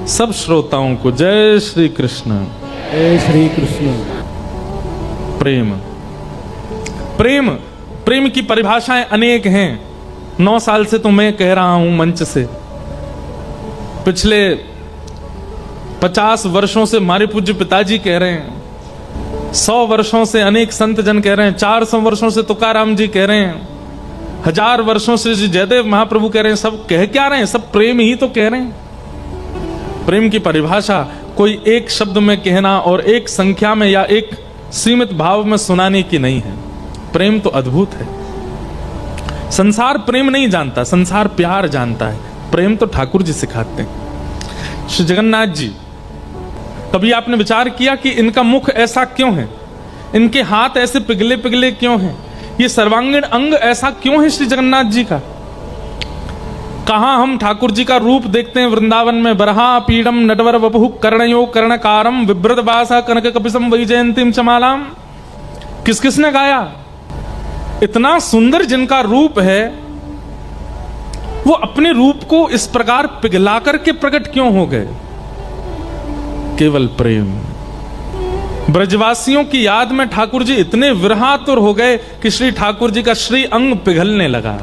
सब श्रोताओं को जय श्री कृष्ण। जय श्री कृष्ण। प्रेम प्रेम प्रेम की परिभाषाएं अनेक हैं। 9 साल से तो मैं कह रहा हूं मंच से, पिछले 50 वर्षों से हमारे पूज्य पिताजी कह रहे हैं, 100 वर्षों से अनेक संत जन कह रहे हैं, 400 वर्षों से तुकाराम जी कह रहे हैं, 1000 वर्षों से जयदेव महाप्रभु कह रहे हैं। सब कह क्या रहे हैं? सब प्रेम ही तो कह रहे हैं। प्रेम की परिभाषा कोई एक शब्द में कहना और एक संख्या में या एक सीमित भाव में सुनाने की नहीं है। प्रेम तो अद्भुत है। संसार प्रेम नहीं जानता, संसार प्यार जानता है। प्रेम तो ठाकुर जी सिखाते हैं। श्री जगन्नाथ जी, कभी आपने विचार किया कि इनका मुख ऐसा क्यों है? इनके हाथ ऐसे पिघले पिघले क्यों हैं? ये सर्वांगीण अंग ऐसा क्यों है श्री जगन्नाथ जी का? कहां हम ठाकुर जी का रूप देखते हैं वृंदावन में? बरहा पीडम नटवर वपुः कर्णयो कर्णकारम विभ्रत वासा कनक कपिसम वैजयंतीम चमालाम। किस किसने गाया? इतना सुंदर जिनका रूप है, वो अपने रूप को इस प्रकार पिघला करके प्रकट क्यों हो गए? केवल प्रेम। ब्रजवासियों की याद में ठाकुर जी इतने विरहातुर हो गए कि श्री ठाकुर जी का श्री अंग पिघलने लगा।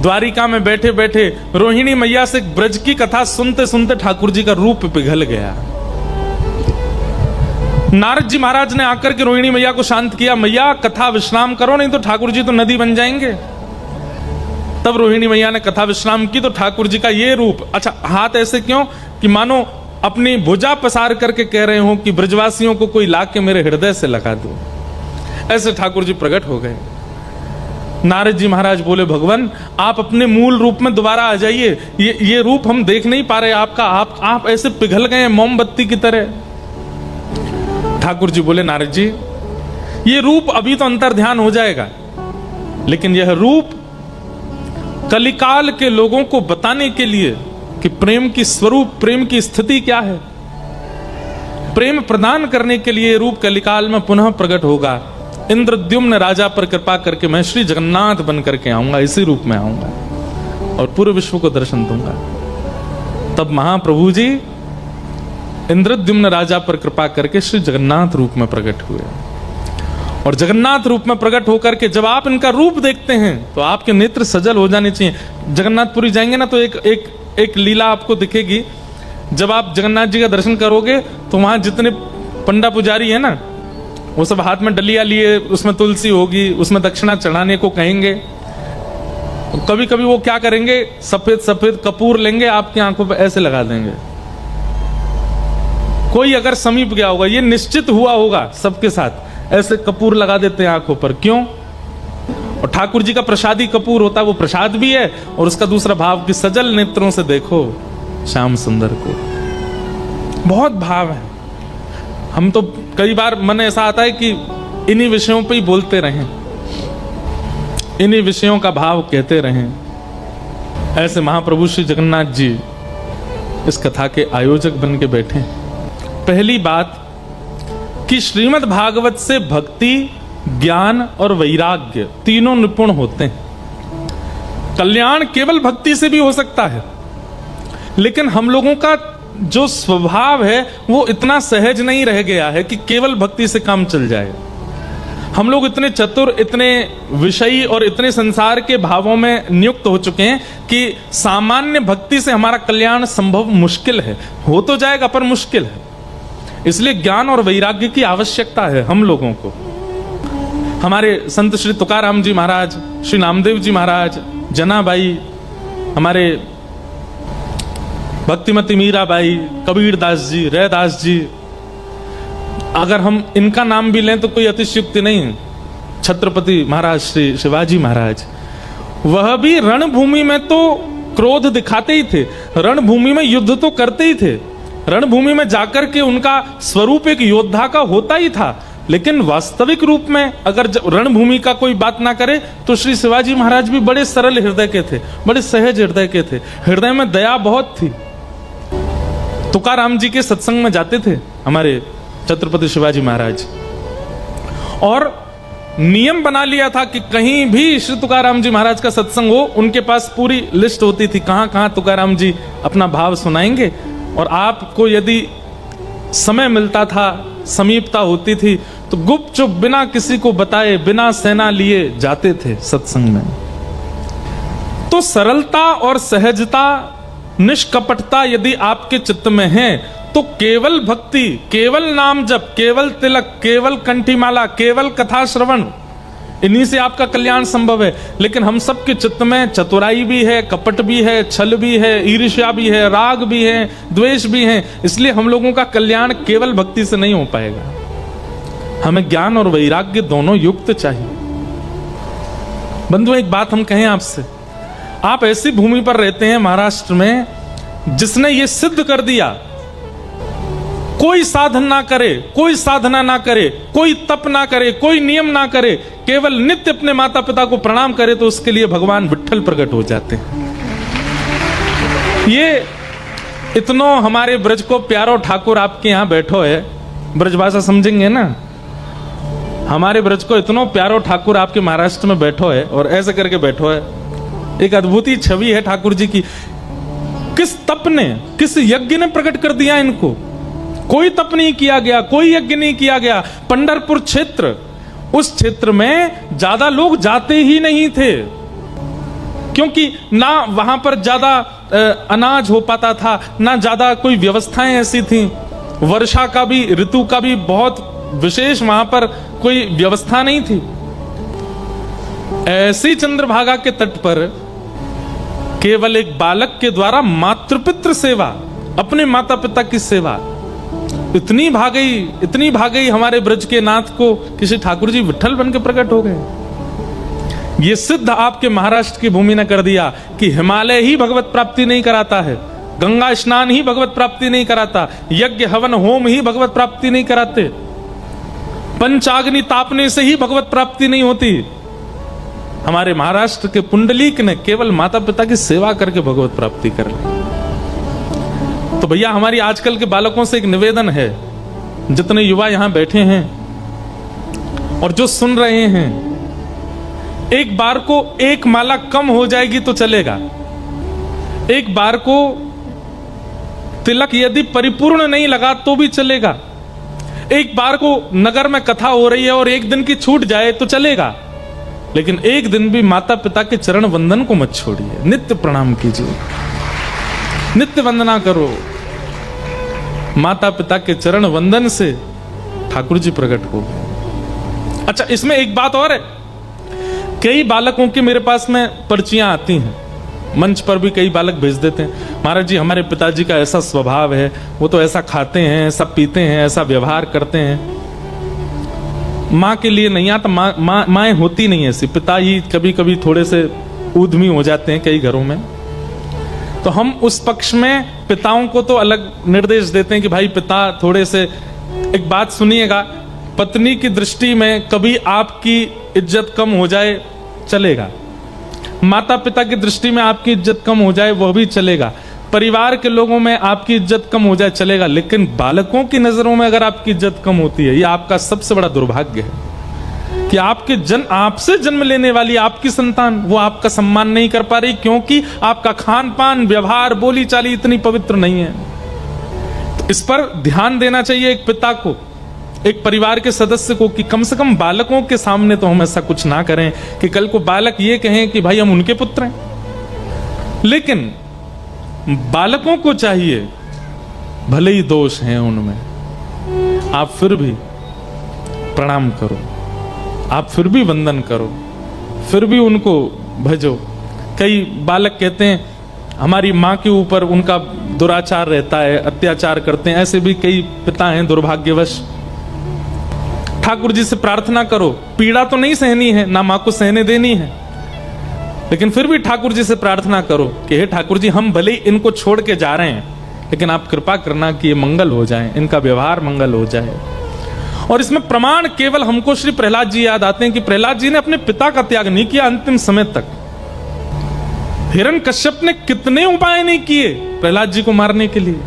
द्वारिका में बैठे बैठे रोहिणी मैया से ब्रज की कथा सुनते सुनते ठाकुर जी का रूप पिघल गया। नारद जी महाराज ने आकर के रोहिणी मैया को शांत किया, मैया कथा विश्राम करो, नहीं तो ठाकुर जी तो नदी बन जाएंगे। तब रोहिणी मैया ने कथा विश्राम की तो ठाकुर जी का ये रूप, अच्छा हाथ ऐसे क्यों कि मानो अपनी भुजा पसार करके कह रहे हो कि ब्रजवासियों को कोई ला के मेरे हृदय से लगा दो। ऐसे ठाकुर जी प्रकट हो गए। नारद जी महाराज बोले, भगवान आप अपने मूल रूप में दोबारा आ जाइए, ये रूप हम देख नहीं पा रहे आपका, आप ऐसे पिघल गए मोमबत्ती की तरह। ठाकुर जी बोले, नारद जी ये रूप अभी तो अंतर्ध्यान हो जाएगा, लेकिन यह रूप कलिकाल के लोगों को बताने के लिए कि प्रेम की स्वरूप, प्रेम की स्थिति क्या है, प्रेम प्रदान करने के लिए रूप कलिकाल में पुनः प्रकट होगा। इंद्रद्युम्न राजा पर कृपा करके मैं श्री जगन्नाथ बन करके आऊंगा, इसी रूप में आऊंगा और पूरे विश्व को दर्शन दूंगा। तब महाप्रभु जी इंद्रद्युम्न राजा पर कृपा करके श्री जगन्नाथ रूप में प्रकट हुए। और जगन्नाथ रूप में प्रकट होकर के जब आप इनका रूप देखते हैं तो आपके नेत्र सजल हो जाने चाहिए। जगन्नाथपुरी जाएंगे ना तो एक लीला आपको दिखेगी। जब आप जगन्नाथ जी का दर्शन करोगे तो वहां जितने पंडा पुजारी है ना, वो सब हाथ में डलिया लिए, उसमें तुलसी होगी, उसमें दक्षिणा चढ़ाने को कहेंगे। कभी कभी वो क्या करेंगे, सफेद सफेद कपूर लेंगे, आपकी आंखों पे ऐसे लगा देंगे। कोई अगर समीप गया होगा, ये निश्चित हुआ होगा सबके साथ, ऐसे कपूर लगा देते हैं आंखों पर। क्यों? और ठाकुर जी का प्रसादी कपूर होता है, वो प्रसाद भी है और उसका दूसरा भाव कि सजल नेत्रों से देखो श्याम सुंदर को। बहुत भाव है। हम तो कई बार मन ऐसा आता है कि इन्हीं विषयों पे ही बोलते रहें, इन्हीं विषयों का भाव कहते रहें। ऐसे महाप्रभु श्री जगन्नाथ जी इस कथा के आयोजक बन के बैठे। पहली बात कि श्रीमद् भागवत से भक्ति, ज्ञान और वैराग्य तीनों निपुण होते हैं। कल्याण केवल भक्ति से भी हो सकता है, लेकिन हम लोगों का जो स्वभाव है वो इतना सहज नहीं रह गया है कि केवल भक्ति से काम चल जाए। हम लोग इतने चतुर, इतने विषयी और इतने संसार के भावों में नियुक्त हो चुके हैं कि सामान्य भक्ति से हमारा कल्याण संभव मुश्किल है। हो तो जाएगा पर मुश्किल है। इसलिए ज्ञान और वैराग्य की आवश्यकता है हम लोगों को। हमारे संत श्री तुकाराम जी महाराज, श्री नामदेव जी महाराज, जनाबाई, हमारे भक्तिमती मीराबाई, कबीरदास जी, रैदास जी, अगर हम इनका नाम भी लें तो कोई अतिशयोक्ति नहीं है। छत्रपति महाराज श्री शिवाजी महाराज, वह भी रणभूमि में तो क्रोध दिखाते ही थे, रणभूमि में युद्ध तो करते ही थे, रणभूमि में जाकर के उनका स्वरूप एक योद्धा का होता ही था। लेकिन वास्तविक रूप में अगर रणभूमि का कोई बात ना करे तो श्री शिवाजी महाराज भी बड़े सरल हृदय के थे, बड़े सहज हृदय के थे। हृदय में दया बहुत थी। तुकाराम जी के सत्संग में जाते थे हमारे छत्रपति शिवाजी महाराज, और नियम बना लिया था कि कहीं भी श्री तुकाराम जी महाराज का सत्संग हो, उनके पास पूरी लिस्ट होती थी कहां कहां तुकाराम जी अपना भाव सुनाएंगे। और आपको यदि समय मिलता था, समीपता होती थी, तो गुपचुप बिना किसी को बताए, बिना सेना लिए जाते थे सत्संग में। तो सरलता और सहजता, निष्कपटता यदि आपके चित्त में है, तो केवल भक्ति, केवल नाम जप, केवल तिलक, केवल कंठीमाला, केवल कथा श्रवण, इन्हीं से आपका कल्याण संभव है। लेकिन हम सबके चित्त में चतुराई भी है, कपट भी है, छल भी है, ईर्ष्या भी है, राग भी है, द्वेष भी है। इसलिए हम लोगों का कल्याण केवल भक्ति से नहीं हो पाएगा। हमें ज्ञान और वैराग्य दोनों युक्त चाहिए। बंधु, एक बात हम कहें आपसे, आप ऐसी भूमि पर रहते हैं महाराष्ट्र में, जिसने ये सिद्ध कर दिया, कोई साधन ना करे, कोई साधना ना करे, कोई तप ना करे, कोई नियम ना करे, केवल नित्य अपने माता पिता को प्रणाम करे, तो उसके लिए भगवान विट्ठल प्रकट हो जाते हैं। ये इतनो हमारे ब्रज को प्यारो ठाकुर आपके यहां बैठो है, ब्रज भाषा समझेंगे ना, हमारे ब्रज को इतनो प्यारो ठाकुर आपके महाराष्ट्र में बैठो है और ऐसे करके बैठो है। एक अद्भुत छवि है ठाकुर जी की। किस तप ने, किस यज्ञ ने प्रकट कर दिया इनको। कोई तप नहीं किया गया, कोई यज्ञ नहीं किया गया। पंढरपुर क्षेत्र, उस क्षेत्र में ज्यादा लोग जाते ही नहीं थे, क्योंकि ना वहां पर ज्यादा अनाज हो पाता था, ना ज्यादा कोई व्यवस्थाएं ऐसी थी। वर्षा का भी, ऋतु का भी बहुत विशेष वहां पर कोई व्यवस्था नहीं थी। ऐसी चंद्रभागा के तट पर केवल एक बालक के द्वारा मातृपितृ सेवा, अपने माता पिता की सेवा इतनी भाग गई हमारे ब्रज के नाथ को, किसी ठाकुर जी विट्ठल बन के प्रकट हो गए। ये सिद्ध आपके महाराष्ट्र की भूमि ने कर दिया कि हिमालय ही भगवत प्राप्ति नहीं कराता है, गंगा स्नान ही भगवत प्राप्ति नहीं कराता, यज्ञ हवन होम ही भगवत प्राप्ति नहीं कराते, पंचाग्नि तापने से ही भगवत प्राप्ति नहीं होती। हमारे महाराष्ट्र के पुंडलीक ने केवल माता पिता की सेवा करके भगवत प्राप्ति कर ली। तो भैया, हमारी आजकल के बालकों से एक निवेदन है, जितने युवा यहां बैठे हैं और जो सुन रहे हैं, एक बार को एक माला कम हो जाएगी तो चलेगा, एक बार को तिलक यदि परिपूर्ण नहीं लगा तो भी चलेगा, एक बार को नगर में कथा हो रही है और एक दिन की छूट जाए तो चलेगा, लेकिन एक दिन भी माता पिता के चरण वंदन को मत छोड़िए। नित्य प्रणाम कीजिए, नित्य वंदना करो। माता पिता के चरण वंदन से ठाकुर जी प्रकट हो। अच्छा, इसमें एक बात और है, कई बालकों की मेरे पास में पर्चियां आती हैं, मंच पर भी कई बालक भेज देते हैं, महाराज जी हमारे पिताजी का ऐसा स्वभाव है, वो तो ऐसा खाते हैं, ऐसा पीते हैं, ऐसा व्यवहार करते हैं। माँ के लिए नहीं आता, माँ होती नहीं ऐसी, पिता ही कभी कभी थोड़े से उद्यमी हो जाते हैं कई घरों में। तो हम उस पक्ष में पिताओं को तो अलग निर्देश देते हैं कि भाई पिता थोड़े से, एक बात सुनिएगा, पत्नी की दृष्टि में कभी आपकी इज्जत कम हो जाए चलेगा, माता पिता की दृष्टि में आपकी इज्जत कम हो जाए वो भी चलेगा, परिवार के लोगों में आपकी इज्जत कम हो जाए चलेगा, लेकिन बालकों की नजरों में अगर आपकी इज्जत कम होती है, ये आपका सबसे बड़ा दुर्भाग्य है कि आपसे जन्म लेने वाली आपकी संतान वो आपका सम्मान नहीं कर पा रही, क्योंकि आपका खान पान, व्यवहार, बोली चाली इतनी पवित्र नहीं है। तो इस पर ध्यान देना चाहिए एक पिता को, एक परिवार के सदस्य को, कि कम से कम बालकों के सामने तो हम ऐसा कुछ ना करें कि कल को बालक ये कहें कि भाई हम उनके पुत्र हैं। लेकिन बालकों को चाहिए, भले ही दोष हैं उनमें, आप फिर भी प्रणाम करो, आप फिर भी वंदन करो, फिर भी उनको भजो। कई बालक कहते हैं हमारी माँ के ऊपर उनका दुराचार रहता है, अत्याचार करते हैं, ऐसे भी कई पिता हैं दुर्भाग्यवश। ठाकुर जी से प्रार्थना करो, पीड़ा तो नहीं सहनी है, ना माँ को सहने देनी है, लेकिन फिर भी ठाकुर जी से प्रार्थना करो कि हे ठाकुर जी, हम भले इनको छोड़ के जा रहे हैं, लेकिन आप कृपा करना कि ये मंगल हो जाए, इनका व्यवहार मंगल हो जाए। और इसमें प्रमाण केवल हमको श्री प्रहलाद जी याद आते हैं कि प्रहलाद जी ने अपने पिता का त्याग नहीं किया अंतिम समय तक। हिरण्यकश्यप ने कितने उपाय नहीं किए प्रहलाद जी को मारने के लिए,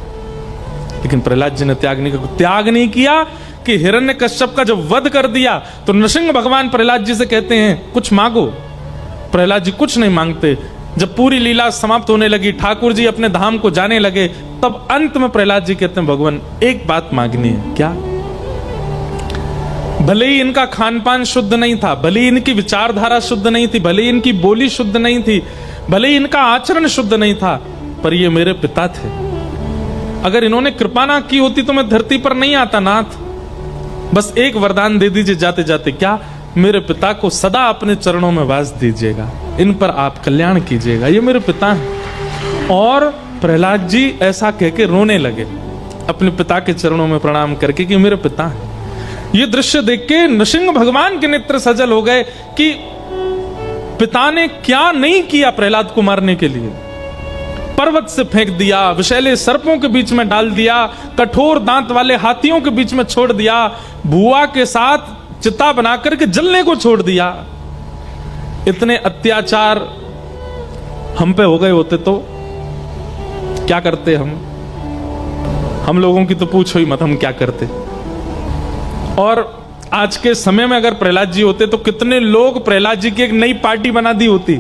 लेकिन प्रहलाद जी ने त्याग नहीं किया कि हिरण्यकश्यप का जब वध कर दिया तो नृसिंह भगवान प्रहलाद जी से कहते हैं कुछ मांगो। प्रहलाद जी कुछ नहीं मांगते, जब पूरी लीला समाप्त होने लगी, ठाकुर जी अपने धाम को जाने लगे, तब अंत में प्रहलाद जी कहते हैं भगवान एक बात मांगनी है। क्या? भले ही इनका खान पान शुद्ध नहीं था, भले ही इनकी विचारधारा शुद्ध नहीं थी, भले ही इनकी बोली शुद्ध नहीं थी, भले ही इनका आचरण शुद्ध नहीं था, पर ये मेरे पिता थे। अगर इन्होंने कृपा ना की होती तो मैं धरती पर नहीं आता नाथ। बस एक वरदान दे दीजिए जाते जाते। क्या? मेरे पिता को सदा अपने चरणों में वास दीजिएगा, इन पर आप कल्याण कीजिएगा, ये मेरे पिता हैं। और प्रहलाद जी ऐसा कह के रोने लगे अपने पिता के चरणों में प्रणाम करके कि मेरे पिता हैं। ये दृश्य देख के नृसिंह भगवान के नेत्र सजल हो गए कि पिता ने क्या नहीं किया प्रहलाद को मारने के लिए। पर्वत से फेंक दिया, विषैले सर्पों के बीच में डाल दिया, कठोर दांत वाले हाथियों के बीच में छोड़ दिया, भुआ के साथ चिता बनाकर के जलने को छोड़ दिया। इतने अत्याचार हम पे हो गए होते तो क्या करते हम लोगों की तो पूछो ही मत, हम क्या करते। और आज के समय में अगर प्रहलाद जी होते तो कितने लोग प्रहलाद जी की एक नई पार्टी बना दी होती,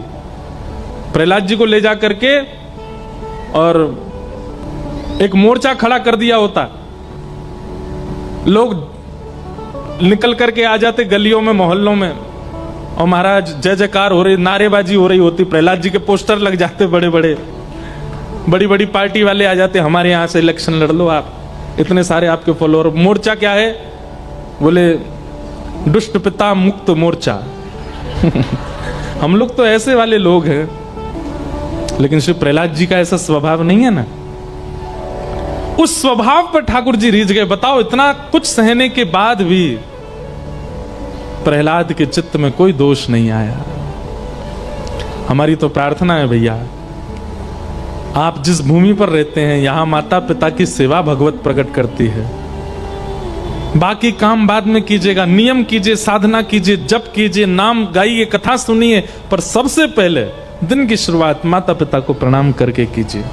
प्रहलाद जी को ले जा करके और एक मोर्चा खड़ा कर दिया होता, लोग निकल करके आ जाते गलियों में मोहल्लों में, और महाराज जय जयकार हो रही, नारेबाजी हो रही होती, प्रहलाद जी के पोस्टर लग जाते बड़े बड़े, बड़ी बड़ी पार्टी वाले आ जाते, हमारे यहां से इलेक्शन लड़ लो आप, इतने सारे आपके फॉलोअर। मोर्चा क्या है? बोले दुष्ट पिता मुक्त मोर्चा। हम लोग तो ऐसे वाले लोग हैं, लेकिन श्री प्रहलाद जी का ऐसा स्वभाव नहीं है ना। उस स्वभाव पर ठाकुर जी रीझ गए। बताओ, इतना कुछ सहने के बाद भी प्रहलाद के चित्त में कोई दोष नहीं आया। हमारी तो प्रार्थना है भैया, आप जिस भूमि पर रहते हैं यहां माता पिता की सेवा भगवत प्रकट करती है। बाकी काम बाद में कीजिएगा, नियम कीजिए, साधना कीजिए, जप कीजिए, नाम गाइए, कथा सुनिए, पर सबसे पहले दिन की शुरुआत माता पिता को प्रणाम करके कीजिए,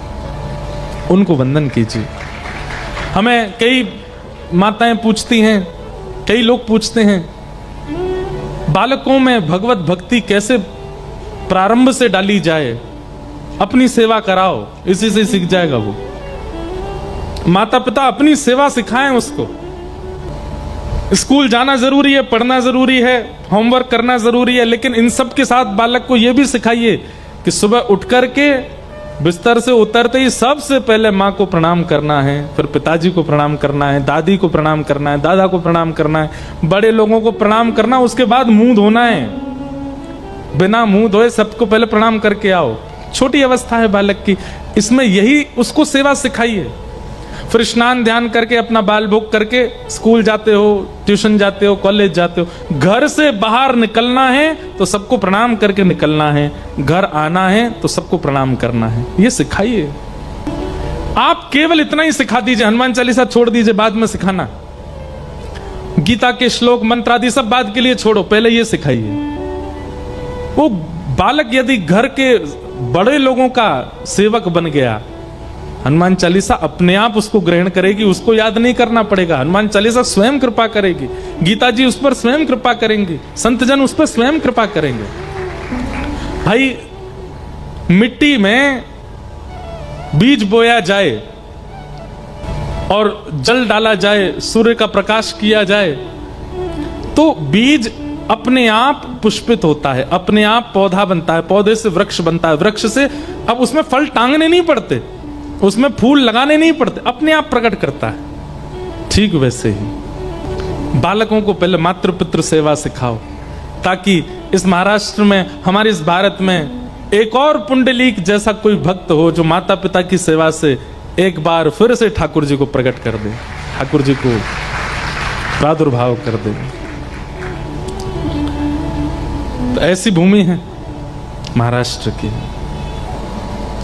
उनको वंदन कीजिए। हमें कई माताएं पूछती हैं, कई लोग पूछते हैं, बालकों में भगवत भक्ति कैसे प्रारंभ से डाली जाए, अपनी सेवा कराओ, इसी से सीख जाएगा वो। माता पिता अपनी सेवा सिखाएं उसको। स्कूल जाना जरूरी है, पढ़ना जरूरी है, होमवर्क करना जरूरी है, लेकिन इन सब के साथ बालक को यह भी सिखाइए कि सुबह उठ करके बिस्तर से उतरते ही सबसे पहले माँ को प्रणाम करना है, फिर पिताजी को प्रणाम करना है, दादी को प्रणाम करना है, दादा को प्रणाम करना है, बड़े लोगों को प्रणाम करना, उसके बाद मुंह धोना है। बिना मुंह धोए सबको पहले प्रणाम करके आओ। छोटी अवस्था है बालक की, इसमें यही उसको सेवा सिखाइए। फिर स्नान ध्यान करके अपना बाल भोग करके स्कूल जाते हो, ट्यूशन जाते हो, कॉलेज जाते हो। घर से बाहर निकलना है तो सबको प्रणाम करके निकलना है, घर आना है तो सबको प्रणाम करना है, ये सिखाइए। आप केवल इतना ही सिखा दीजिए, हनुमान चालीसा छोड़ दीजिए, बाद में सिखाना। गीता के श्लोक मंत्र आदि सब बाद के लिए छोड़ो, पहले ये सिखाइए। वो बालक यदि घर के बड़े लोगों का सेवक बन गया, हनुमान चालीसा अपने आप उसको ग्रहण करेगी, उसको याद नहीं करना पड़ेगा। हनुमान चालीसा स्वयं कृपा करेगी, गीता जी उस पर स्वयं कृपा करेंगे, संत जन उस पर स्वयं कृपा करेंगे। भाई, मिट्टी में बीज बोया जाए और जल डाला जाए, सूर्य का प्रकाश किया जाए, तो बीज अपने आप पुष्पित होता है, अपने आप पौधा बनता है, पौधे से वृक्ष बनता है, वृक्ष से अब उसमें फल टांगने नहीं पड़ते, उसमें फूल लगाने नहीं पड़ते, अपने आप प्रकट करता है। ठीक वैसे ही बालकों को पहले मातृ पितृ सेवा सिखाओ, ताकि इस महाराष्ट्र में, हमारे इस भारत में एक और पुंडलीक जैसा कोई भक्त हो जो माता पिता की सेवा से एक बार फिर से ठाकुर जी को प्रकट कर दे, ठाकुर जी को प्रादुर्भाव कर दे। तो ऐसी भूमि है महाराष्ट्र की,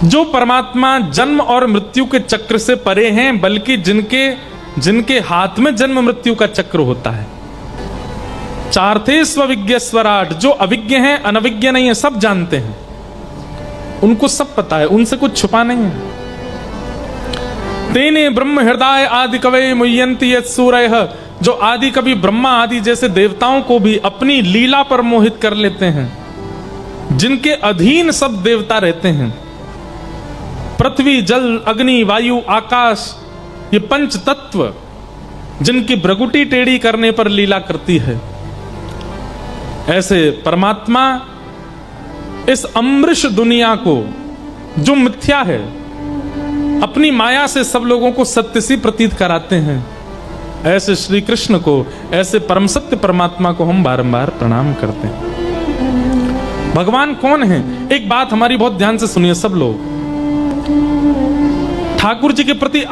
जो परमात्मा जन्म और मृत्यु के चक्र से परे हैं, बल्कि जिनके हाथ में जन्म मृत्यु का चक्र होता है। चार्थे स्वविज्ञ स्वराट, जो अविज्ञ हैं, अनविज्ञ नहीं है, सब जानते हैं, उनको सब पता है, उनसे कुछ छुपा नहीं है। तेने ब्रह्म हृदय आदि कवये मुह्यन्ति यत् सूरयः, जो आदि कवि ब्रह्मा आदि जैसे देवताओं को भी अपनी लीला पर मोहित कर लेते हैं। जिनके अधीन सब देवता रहते हैं, पृथ्वी, जल, अग्नि, वायु, आकाश, ये पंच तत्व जिनकी भ्रगुटी टेढ़ी करने पर लीला करती है, ऐसे परमात्मा इस अमृष दुनिया को जो मिथ्या है अपनी माया से सब लोगों को सत्य सी प्रतीत कराते हैं, ऐसे श्री कृष्ण को, ऐसे परम सत्य परमात्मा को हम बारंबार प्रणाम करते हैं। भगवान कौन है? एक बात हमारी बहुत ध्यान से सुनिए सब लोग। ठाकुर जी के प्रति